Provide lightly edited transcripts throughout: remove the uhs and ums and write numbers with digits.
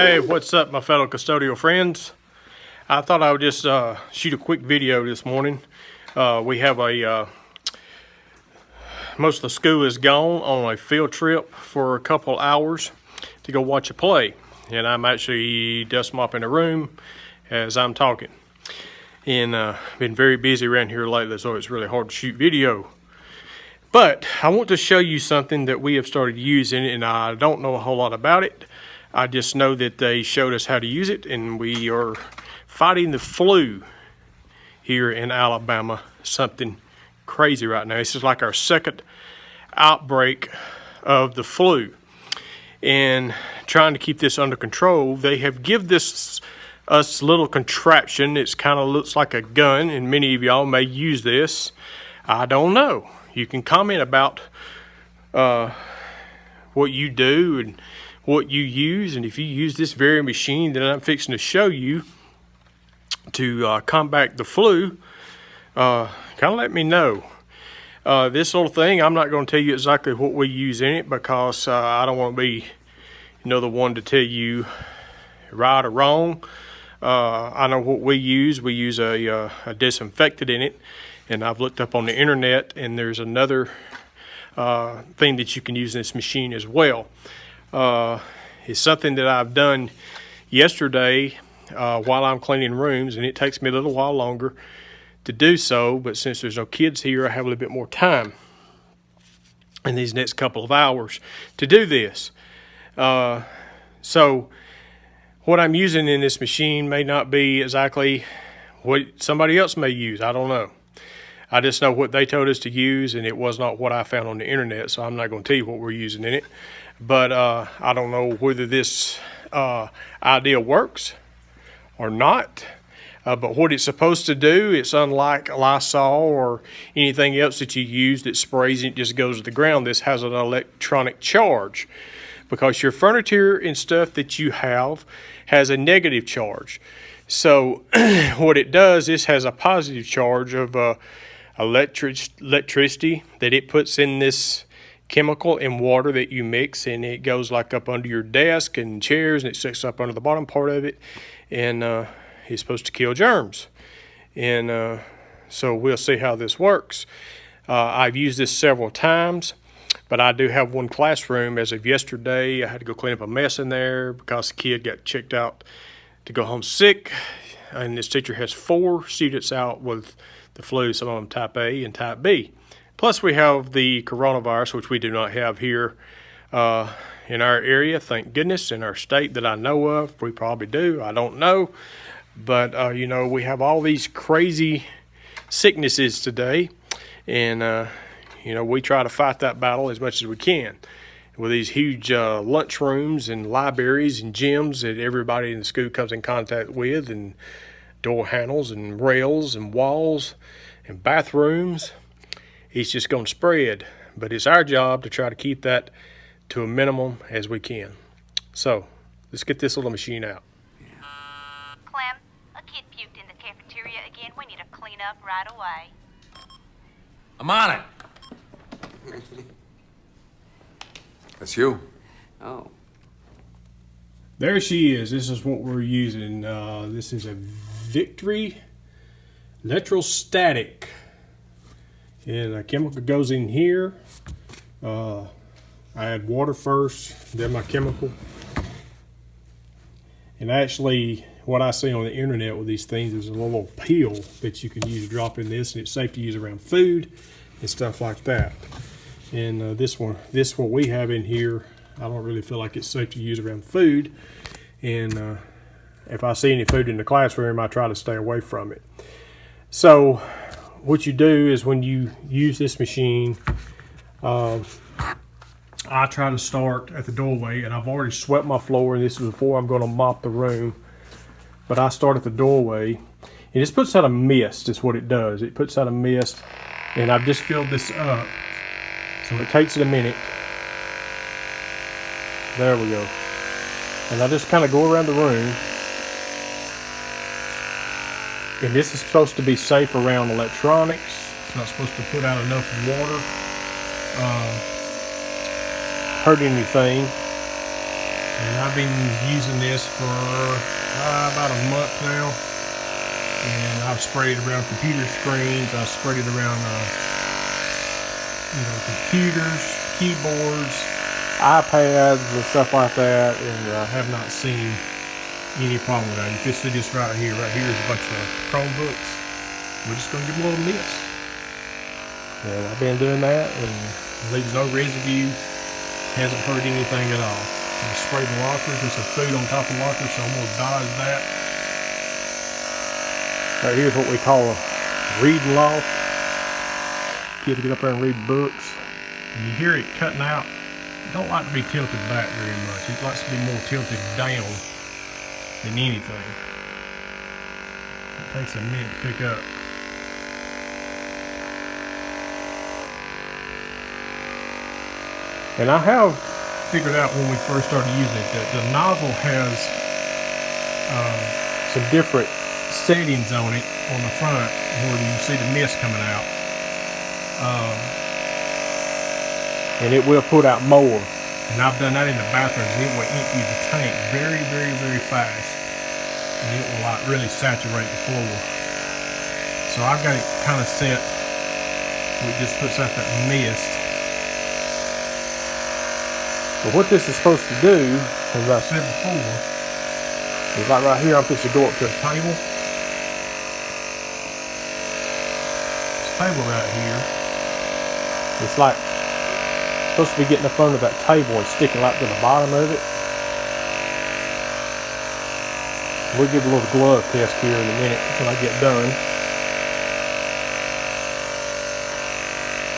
Hey, what's up, my fellow custodial friends? I thought I would just shoot a quick video this morning. We have most of the school is gone on a field trip for a couple hours to go watch a play. And I'm actually dust mopping the room as I'm talking. And been very busy around here lately, so it's really hard to shoot video. But I want to show you something that we have started using, and I don't know a whole lot about it. I just know that they showed us how to use it, and we are fighting the flu here in Alabama. Something crazy right now. This is like our second outbreak of the flu. And trying to keep this under control, they have given us little contraption. It kind of looks like a gun, and many of y'all may use this. I don't know. You can comment about what you do and what you use, and if you use this very machine that I'm fixing to show you to combat the flu, kind of let me know. This little thing, I'm not going to tell you exactly what we use in it, because I don't want to be, the one to tell you right or wrong. I know what we use. We use a disinfectant in it, and I've looked up on the internet, and there's another thing that you can use in this machine as well. It's something that I've done yesterday while I'm cleaning rooms, and it takes me a little while longer to do so, but since there's no kids here, I have a little bit more time in these next couple of hours to do this. So what I'm using in this machine may not be exactly what somebody else may use. I don't know. I just know what they told us to use, and it was not what I found on the internet, so I'm not going to tell you what we're using in it. But I don't know whether this idea works or not. But what it's supposed to do, it's unlike Lysol or anything else that you use that sprays and it just goes to the ground. This has an electronic charge, because your furniture and stuff that you have has a negative charge. So what it does, this has a positive charge of electricity that it puts in this chemical and water that you mix, and it goes like up under your desk and chairs, and it sticks up under the bottom part of it, and it's supposed to kill germs. And so we'll see how this works. I've used this several times, but I do have one classroom as of yesterday. I had to go clean up a mess in there because the kid got checked out to go home sick, and this teacher has 4 students out with the flu, some of them type A and type B. Plus we have the coronavirus, which we do not have here in our area, thank goodness. In our state that I know of, we probably do, I don't know. But we have all these crazy sicknesses today, and we try to fight that battle as much as we can with these huge lunch rooms and libraries and gyms that everybody in the school comes in contact with, and door handles and rails and walls and bathrooms. It's just going to spread, but it's our job to try to keep that to a minimum as we can. So let's get this little machine out. Clem, a kid puked in the cafeteria again. We need to clean up right away. I'm on it. That's you. Oh. There she is. This is what we're using. This is a Victory Electrostatic. And a chemical goes in here. I add water first, then my chemical. And actually, what I see on the internet with these things is a little pill that you can use to drop in this, and it's safe to use around food and stuff like that. And this what we have in here, I don't really feel like it's safe to use around food. And if I see any food in the classroom, I try to stay away from it. So what you do is, when you use this machine, I try to start at the doorway, and I've already swept my floor, and this is before I'm going to mop the room. But I start at the doorway, and it just puts out a mist is what it does. It puts out a mist, and I've just filled this up. So it takes it a minute. There we go. And I just kind of go around the room. And this is supposed to be safe around electronics. It's not supposed to put out enough water, hurt anything. And I've been using this for about a month now. And I've sprayed it around computer screens. I've sprayed it around computers, keyboards, iPads, and stuff like that. And I have not seen any problem with that. You can see this right here. Right here is a bunch of Chromebooks. We're just going to give them a little mist. And I've been doing that, and leaves no residue. Hasn't hurt anything at all. I sprayed the lockers. There's some food on top of the lockers, so I'm going to dodge that. Right here's what we call a reading loft. Kids get up there and read books. And you hear it cutting out. It don't like to be tilted back very much. It likes to be more tilted down than anything. It takes a minute to pick up. And I have figured out when we first started using it that the nozzle has some different settings on it on the front where you see the mist coming out. And it will put out more. And I've done that in the bathrooms. It will empty the tank very, very, very fast. And it will like really saturate the floor. So I've got it kind of set where it just puts out that mist. But what this is supposed to do, as I said before, is like right here, I'm supposed to go up to a table. This table right here, it's like supposed to be getting up under that table and sticking right to the bottom of it. We'll give a little glove test here in a minute when I get done.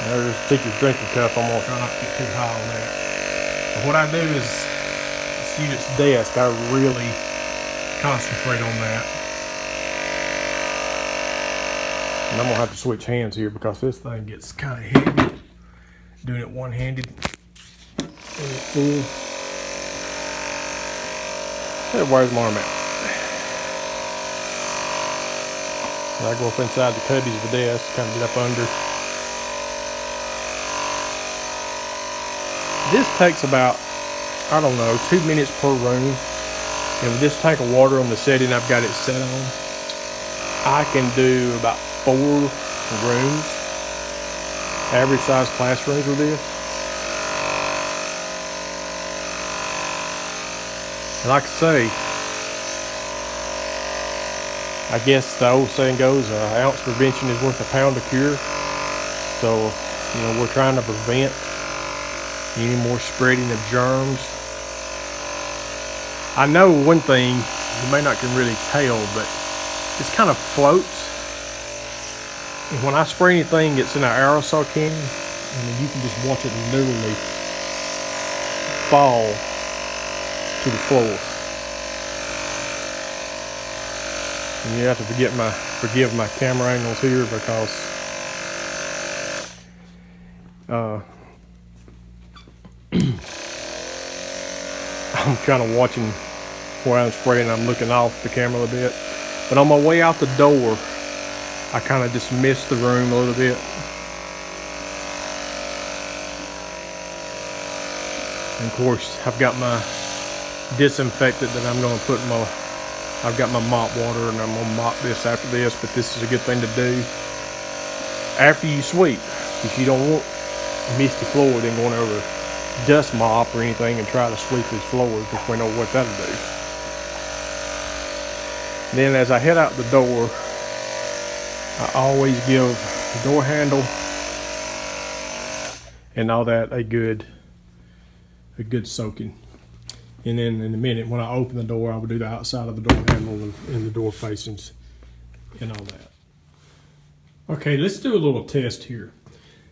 There's the teacher's drinking cup. I'm going to try not to get too high on that. But what I do is, student's desk, I really concentrate on that. And I'm going to have to switch hands here because this thing gets kind of heavy. Doing it one-handed. Where's my arm at? And I go up inside the cubbies of the desk, kind of get up under. This takes about, I don't know, 2 minutes per room. And with this tank of water on the setting I've got it set on, I can do about 4 rooms, average size classrooms with this. And like I say, I guess the old saying goes, an ounce prevention is worth a pound of cure. So, we're trying to prevent any more spreading of germs. I know one thing, you may not can really tell, but this kind of floats. And when I spray anything, it's in an aerosol can, and you can just watch it literally fall to the floor. And you have to forgive my camera angles here because I'm kind of watching where I'm spraying. I'm looking off the camera a bit. But on my way out the door, I kind of just missed the room a little bit. And of course, I've got my disinfectant that I'm going to put in my, I've got my mop water and I'm going to mop this after this, but this is a good thing to do after you sweep. If you don't want a misty floor, then going over dust mop or anything and try to sweep this floor, because we know what that'll do. Then as I head out the door, I always give the door handle and all that a good soaking. And then in a minute, when I open the door, I will do the outside of the door handle and the door facings and all that. Okay, let's do a little test here.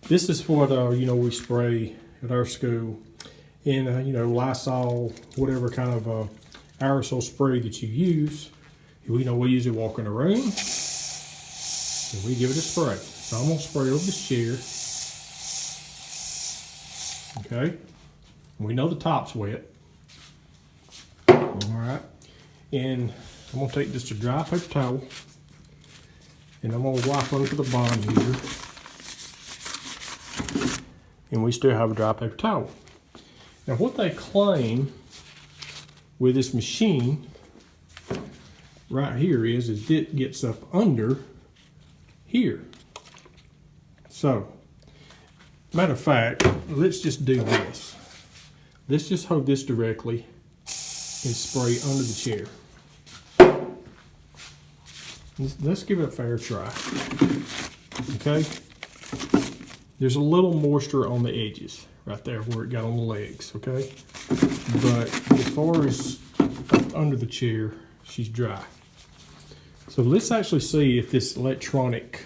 This is what we spray at our school in Lysol, whatever kind of aerosol spray that you use. We usually walk in a room and we give it a spray. So I'm gonna spray over this chair. Okay, we know the top's wet. All right, and I'm gonna take just a dry paper towel and I'm gonna wipe under the bottom here. And we still have a dry paper towel. Now what they claim with this machine right here is it gets up under here. So, matter of fact, let's just do this. Let's just hold this directly and spray under the chair. Let's give it a fair try. Okay? There's a little moisture on the edges right there where it got on the legs, okay? But as far as under the chair, she's dry. So let's actually see if this electronic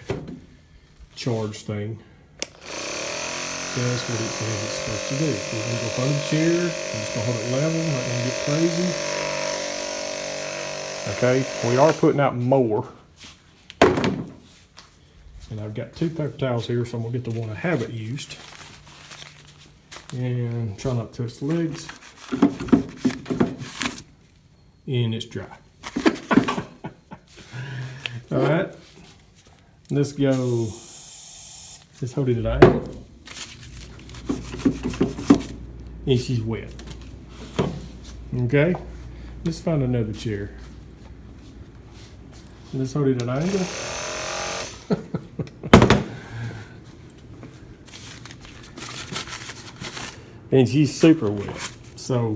charge thing does what it says it's supposed to do. So we're going to go up under the chair. I'm just going to hold it level, not going to get crazy. Okay, we are putting out more. And I've got 2 paper towels here, so I'm going to get the one I haven't used. And try not to touch the legs. And it's dry. Alright, let's go. Let's hold it at an angle. And she's wet. Okay, let's find another chair. Let's hold it at an angle. And she's super wet. So,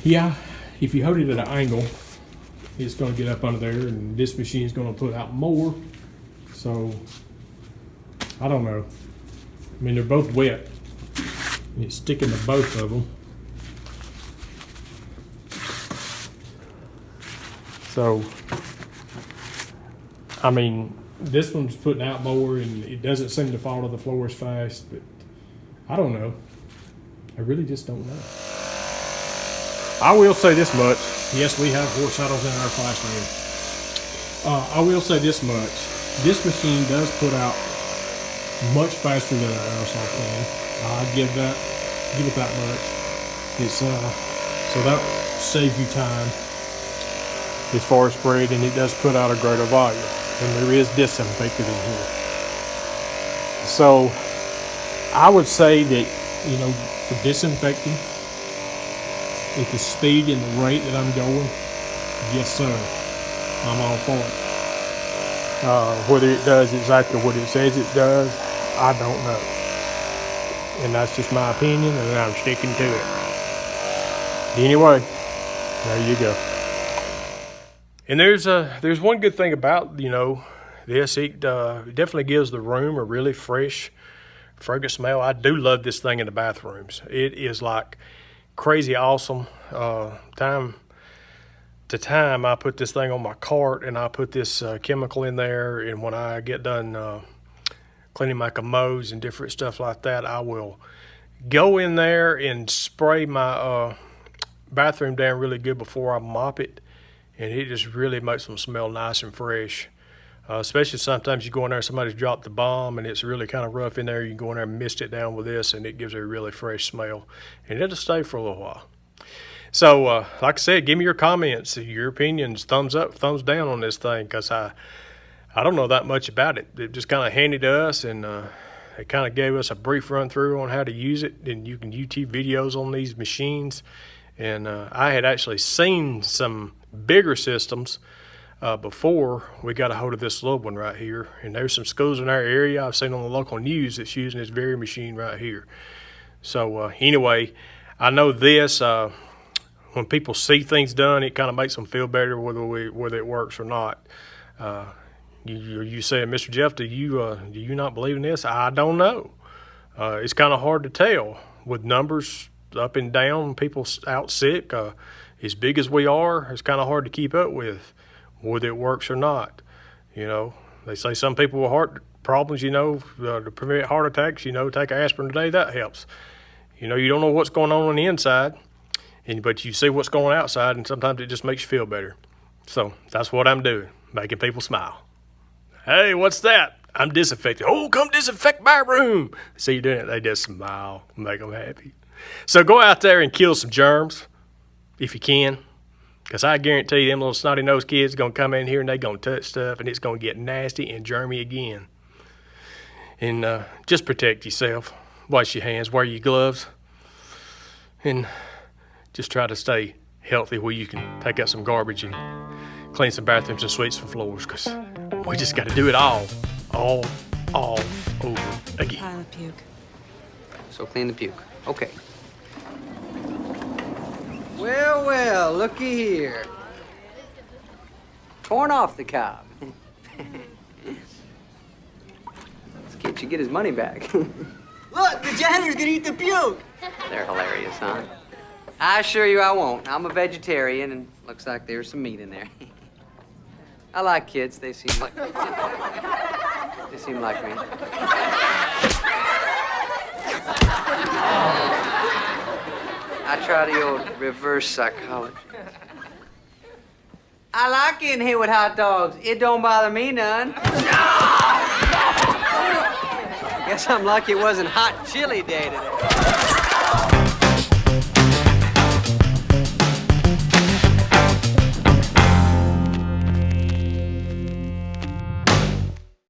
yeah, if you hold it at an angle, it's going to get up under there, and this machine is going to put out more. So, I don't know. I mean, they're both wet. And it's sticking to both of them. So, I mean, this one's putting out more, and it doesn't seem to fall to the floor as fast, but I don't know. I really just don't know. I will say this much. Yes, we have horse saddles in our classroom. I will say this much. This machine does put out much faster than an aerosol can. I give it that much. It's so that saves you time as far as spraying, and it does put out a greater volume. And there is disinfectant in here. So I would say that, you know, for disinfecting, at the speed and the rate that I'm going, yes sir, I'm all for it. Whether it does exactly what it says it does, I don't know. And that's just my opinion, and I'm sticking to it. Anyway, there you go. And there's one good thing about, you know, this. It definitely gives the room a really fresh, fragrant smell. I do love this thing in the bathrooms. It is like crazy awesome. Time to time, I put this thing on my cart, and I put this chemical in there, and when I get done cleaning my commodes and different stuff like that, I will go in there and spray my bathroom down really good before I mop it, and it just really makes them smell nice and fresh. Especially sometimes you go in there, somebody's dropped the bomb, and it's really kind of rough in there. You can go in there and mist it down with this, and it gives it a really fresh smell, and it'll stay for a little while. So, like I said, give me your comments, your opinions, thumbs up, thumbs down on this thing, because I don't know that much about it. It just kind of handed to us, and it kind of gave us a brief run through on how to use it. And you can YouTube videos on these machines. And I had actually seen some bigger systems before we got a hold of this little one right here. And there's some schools in our area I've seen on the local news that's using this very machine right here. So anyway, I know this, when people see things done, it kind of makes them feel better whether it works or not. You say, Mr. Jeff, do you not believe in this? I don't know. It's kind of hard to tell with numbers up and down, people out sick. As big as we are, it's kind of hard to keep up with whether it works or not. You know, they say some people with heart problems, you know, to prevent heart attacks, you know, take aspirin a day, that helps. You know, you don't know what's going on the inside, but you see what's going outside, and sometimes it just makes you feel better. So that's what I'm doing, making people smile. Hey, what's that? I'm disinfecting. Oh, come disinfect my room. See you doing it. They just smile, make them happy. So go out there and kill some germs if you can, because I guarantee you them little snotty-nosed kids are going to come in here and they're going to touch stuff, and it's going to get nasty and germy again. And just protect yourself. Wash your hands, wear your gloves, and just try to stay healthy where you can take out some garbage and clean some bathrooms and sweep some floors, because we just got to do it all over again. Pile of puke. So clean the puke. Okay. Well, well, looky here. Torn off the cob. This kid should get his money back. Look, the janitor's gonna eat the puke. They're hilarious, huh? I assure you I won't. I'm a vegetarian, and looks like there's some meat in there. I like kids. They seem like me. I try the old reverse psychology. I like getting hit with hot dogs. It don't bother me none. Guess I'm lucky it wasn't hot chili day today.